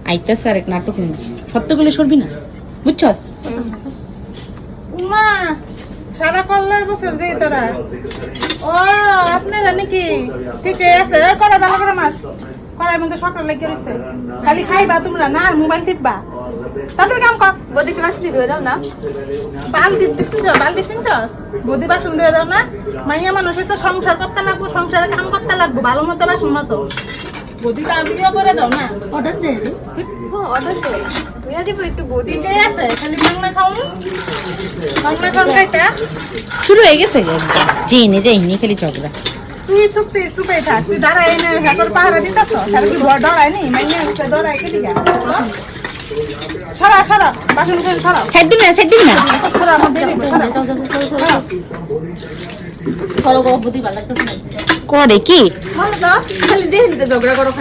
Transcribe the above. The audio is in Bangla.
আইতাস আর এক নাটক নেই সত্য বলে সরবি না বুঝছস উমা সারা কল্লাই বসে যে তোরা ও আপনি জানি কি ঠিক আছে করা ভালো করে মাছ করার মধ্যে সকাল লেগে রয়েছে খালি খাইবা তোমরা না মোবাইল টিপবা তাদের কাম কর বদি ক্লাস ধুয়ে দাও না বালতি দিচ্ছিস বদি বাসন দিয়ে দাও না মাইয়া মানুষের তো সংসার করতে লাগবো সংসারে কাম করতে লাগবো ভালো মতো বাসন মতো বদিটা আমিও করে দাও না অর্ডার দে অর্ডার দে ধুয়ে দিব একটু বদি ঠিক আছে খালি বাংলা খাওন খাইতে শুরু হয়ে গেছে জেনে যাইনি খালি ঝগড়া তুই চুপে থাক তুই দাঁড়াই এনে হেঁটর পাহারা দিতেছ কি ডরাই নি মাইনে ডরাই কে দিকে ছড়া বাসন করে ছড়া সেট দিবি না ছড়া আমার দেরি করে কি ভালো দাও খালি দেখে নিতে ঝগড়া করো